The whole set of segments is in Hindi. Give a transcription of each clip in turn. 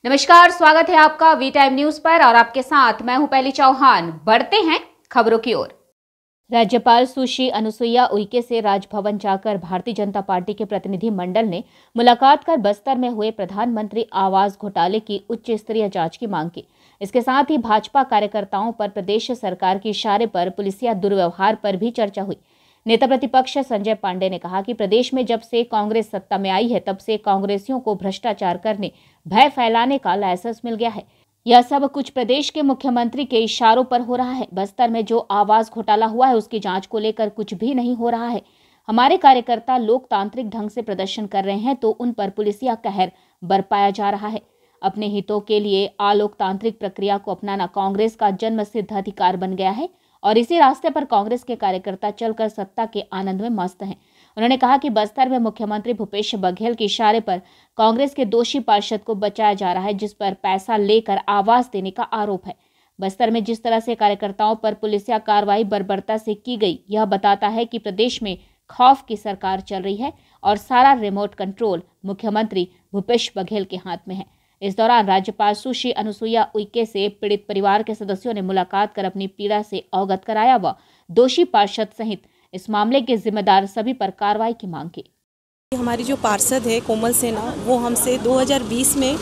नमस्कार, स्वागत है आपका वी टाइम न्यूज पर और आपके साथ मैं हूं पहली चौहान। बढ़ते हैं खबरों की ओर। राज्यपाल सुश्री अनुसुईया उइके से राजभवन जाकर भारतीय जनता पार्टी के प्रतिनिधि मंडल ने मुलाकात कर बस्तर में हुए प्रधानमंत्री आवास घोटाले की उच्च स्तरीय जांच की मांग की। इसके साथ ही भाजपा कार्यकर्ताओं पर प्रदेश सरकार के इशारे पर पुलिसिया दुर्व्यवहार पर भी चर्चा हुई। नेता प्रतिपक्ष संजय पांडे ने कहा कि प्रदेश में जब से कांग्रेस सत्ता में आई है तब से कांग्रेसियों को भ्रष्टाचार करने, भय फैलाने का लाइसेंस मिल गया है। यह सब कुछ प्रदेश के मुख्यमंत्री के इशारों पर हो रहा है। बस्तर में जो आवास घोटाला हुआ है उसकी जांच को लेकर कुछ भी नहीं हो रहा है। हमारे कार्यकर्ता लोकतांत्रिक ढंग से प्रदर्शन कर रहे हैं तो उन पर पुलिसिया कहर बरपाया जा रहा है। अपने हितों के लिए अलोकतांत्रिक प्रक्रिया को अपनाना कांग्रेस का जन्मसिद्ध अधिकार बन गया है और इसी रास्ते पर कांग्रेस के कार्यकर्ता चलकर सत्ता के आनंद में मस्त हैं। उन्होंने कहा कि बस्तर में मुख्यमंत्री भूपेश बघेल के इशारे पर कांग्रेस के दोषी पार्षद को बचाया जा रहा है, जिस पर पैसा लेकर आवास देने का आरोप है। बस्तर में जिस तरह से कार्यकर्ताओं पर पुलिसिया कार्रवाई बर्बरता से की गई, यह बताता है कि प्रदेश में खौफ की सरकार चल रही है और सारा रिमोट कंट्रोल मुख्यमंत्री भूपेश बघेल के हाथ में है। इस दौरान राज्यपाल सुश्री अनुसुईया उइके से पीड़ित परिवार के सदस्यों ने मुलाकात कर अपनी पीड़ा से अवगत कराया व दोषी पार्षद सहित इस मामले के जिम्मेदार सभी पर कार्रवाई की मांग की। हमारी जो पार्षद है कोमल सेना, वो हमसे 2020 में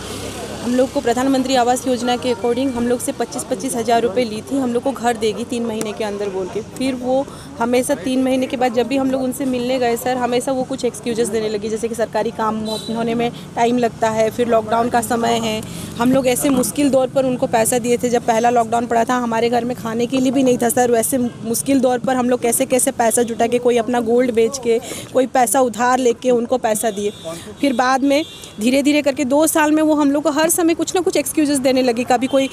हम लोग को प्रधानमंत्री आवास योजना के अकॉर्डिंग हम लोग से 25-25 हज़ार रुपये ली थी। हम लोग को घर देगी 3 महीने के अंदर बोल के। फिर वो हमेशा 3 महीने के बाद जब भी हम लोग उनसे मिलने गए सर, हमेशा वो कुछ एक्सक्यूजेस देने लगी, जैसे कि सरकारी काम होने में टाइम लगता है, फिर लॉकडाउन का समय है। हम लोग ऐसे मुश्किल दौर पर उनको पैसा दिए थे। जब पहला लॉकडाउन पड़ा था हमारे घर में खाने के लिए भी नहीं था सर। वैसे मुश्किल दौर पर हम लोग कैसे कैसे पैसा जुटा के, कोई अपना गोल्ड बेच के, कोई पैसा उधार लेके उनको पैसा दिए। फिर बाद में धीरे धीरे करके 2 साल में वो हम लोग को हर समय कुछ ना कुछ एक्सक्यूजेस देने लगी। कभी कोई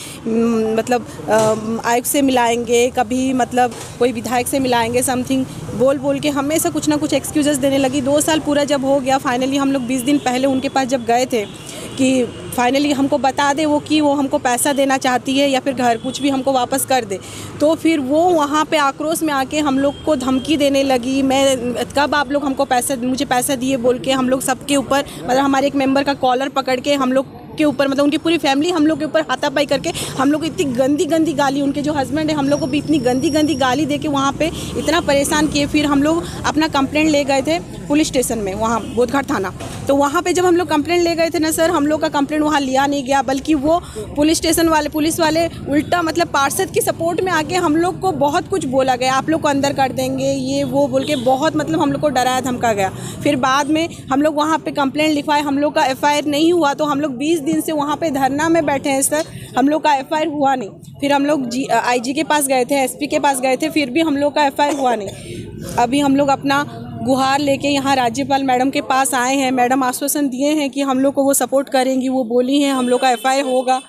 आयुक्त से मिलाएंगे, कभी मतलब कोई विधायक से मिलाएंगे, समथिंग बोल बोल के हमेशा कुछ ना कुछ एक्सक्यूजेस देने लगी। 2 साल पूरा जब हो गया, फाइनली हम लोग 20 दिन पहले उनके पास जब गए थे कि फाइनली हमको बता दे वो कि वो हमको पैसा देना चाहती है या फिर घर कुछ भी हमको वापस कर दे, तो फिर वो वहाँ पे आक्रोश में आके हम लोग को धमकी देने लगी। मैं कब आप लोग हमको मुझे पैसा दिए बोल के हम लोग सबके ऊपर, मतलब हमारे एक मेंबर का कॉलर पकड़ के हम लोग के ऊपर, मतलब उनकी पूरी फैमिली हम लोग के ऊपर हाथापाई करके हम लोग को इतनी गंदी गंदी गाली, उनके जो हस्बैंड है हम लोग को भी इतनी गंदी गंदी गाली दे के वहाँ पे इतना परेशान किए। फिर हम लोग अपना कंप्लेंट ले गए थे पुलिस स्टेशन में, वहाँ बोधघाट थाना। तो वहाँ पे जब हम लोग कंप्लेंट ले गए थे ना सर, हम लोग का कंप्लेंट वहाँ लिया नहीं गया, बल्कि वो पुलिस स्टेशन वाले पुलिस वाले उल्टा मतलब पार्षद की सपोर्ट में आके हम लोग को बहुत कुछ बोला गया, आप लोग को अंदर कर देंगे ये वो बोल के बहुत मतलब हम लोग को डराया धमका गया। फिर बाद में हम लोग वहाँ पे कंप्लेंट लिखवाए, हम लोग का FIR नहीं हुआ, तो हम लोग 20 दिन से वहाँ पे धरना में बैठे हैं सर, हम लोग का FIR हुआ नहीं। फिर हम लोग IG के पास गए थे, SP के पास गए थे, फिर भी हम लोग का FIR हुआ नहीं। अभी हम लोग अपना गुहार लेके यहाँ राज्यपाल मैडम के पास आए हैं। मैडम आश्वासन दिए हैं कि हम लोग को वो सपोर्ट करेंगी, वो बोली हैं हम लोग का FIR होगा।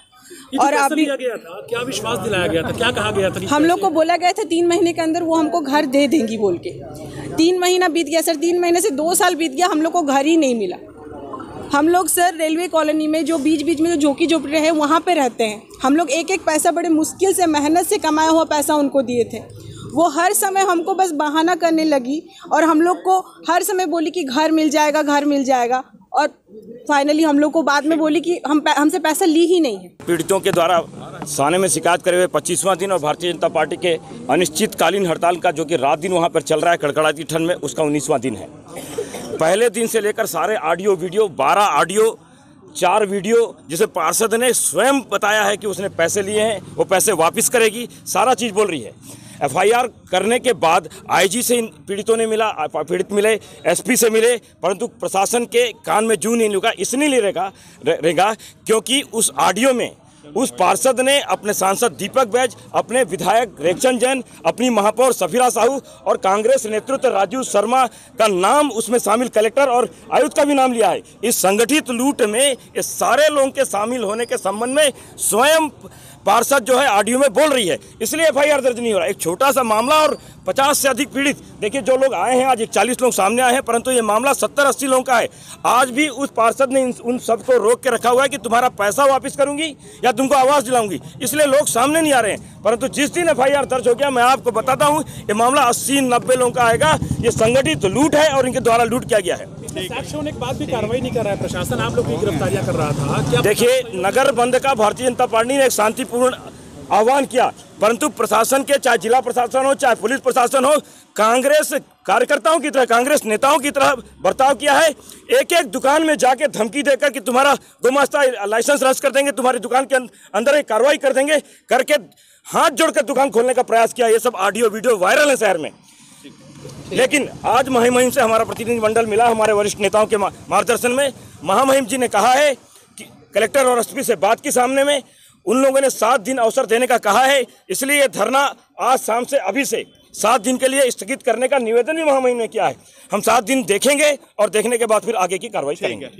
और अभी क्या विश्वास दिलाया गया था, क्या कहा गया था? हम लोग को बोला गया था 3 महीने के अंदर वो हमको घर दे देंगी बोल के। 3 महीना बीत गया सर, 3 महीने से 2 साल बीत गया, हम लोग को घर ही नहीं मिला। हम लोग सर रेलवे कॉलोनी में जो बीच बीच में जो झोंकी झोपड़ी है वहाँ पे रहते हैं। हम लोग एक एक पैसा बड़े मुश्किल से मेहनत से कमाया हुआ पैसा उनको दिए थे। वो हर समय हमको बस बहाना करने लगी और हम लोग को हर समय बोली कि घर मिल जाएगा, घर मिल जाएगा, और फाइनली हम लोग को बाद में बोली कि हमसे पैसा ली ही नहीं है। पीड़ितों के द्वारा थाने में शिकायत करे हुए 25वां दिन और भारतीय जनता पार्टी के अनिश्चितकालीन हड़ताल का जो कि रात दिन वहाँ पर चल रहा है कड़कड़ाती ठंड में, उसका 19वां दिन है। पहले दिन से लेकर सारे ऑडियो वीडियो, 12 ऑडियो 4 वीडियो, जिसे पार्षद ने स्वयं बताया है कि उसने पैसे लिए हैं, वो पैसे वापस करेगी, सारा चीज़ बोल रही है। FIR करने के बाद IG से पीड़ितों ने मिला, पीड़ित मिले, SP से मिले, परंतु प्रशासन के कान में जूं नहीं लगा। इसलिए रहेगा क्योंकि उस ऑडियो में उस पार्षद ने अपने सांसद दीपक बैज, अपने विधायक रेखचंद जैन, अपनी महापौर सफीरा साहू और कांग्रेस नेतृत्व राजू शर्मा का नाम उसमें शामिल, कलेक्टर और आयुक्त का भी नाम लिया है। इस संगठित लूट में ये सारे लोगों के शामिल होने के संबंध में स्वयं पार्षद जो है ऑडियो में बोल रही है, इसलिए FIR दर्ज नहीं हो रहा। एक छोटा सा मामला और 50 से अधिक पीड़ित, देखिए जो लोग आए हैं आज 41 लोग सामने आए हैं, परंतु ये मामला 70-80 लोगों का है। आज भी उस पार्षद ने उन सबको रोक के रखा हुआ है कि तुम्हारा पैसा वापस करूंगी या तुमको आवास दिलाऊंगी, इसलिए लोग सामने नहीं आ रहे हैं। परंतु जिस दिन FIR दर्ज हो गया, मैं आपको बताता हूँ ये मामला 80-90 लोगों का आएगा। ये संगठित लूट है और इनके द्वारा लूट किया गया है। साक्ष्य होने के बाद भी कार्रवाई नहीं कर रहा है प्रशासन, आप लोग की गिरफ्तारियां कर रहा था क्या? देखिए, नगर बंद का भारतीय जनता पार्टी ने एक शांतिपूर्ण आह्वान किया, परंतु प्रशासन के, चाहे जिला प्रशासन हो चाहे पुलिस प्रशासन हो, कांग्रेस कार्यकर्ताओं की तरह, कांग्रेस नेताओं की तरह बर्ताव किया है। एक एक दुकान में जाके धमकी देकर कि तुम्हारा गुमास्ता लाइसेंस रद्द कर देंगे, तुम्हारी दुकान के अंदर एक कार्रवाई कर देंगे करके हाथ जोड़कर दुकान खोलने का प्रयास किया। ये सब ऑडियो वीडियो वायरल है शहर में। लेकिन आज महामहिम से हमारा प्रतिनिधिमंडल मिला, हमारे वरिष्ठ नेताओं के मार्गदर्शन में। महामहिम जी ने कहा है कि कलेक्टर और एसपी से बात की सामने में उन लोगों ने 7 दिन अवसर देने का कहा है, इसलिए ये धरना आज शाम से, अभी से 7 दिन के लिए स्थगित करने का निवेदन भी महामहिम ने किया है। हम 7 दिन देखेंगे और देखने के बाद फिर आगे की कार्रवाई करेंगे।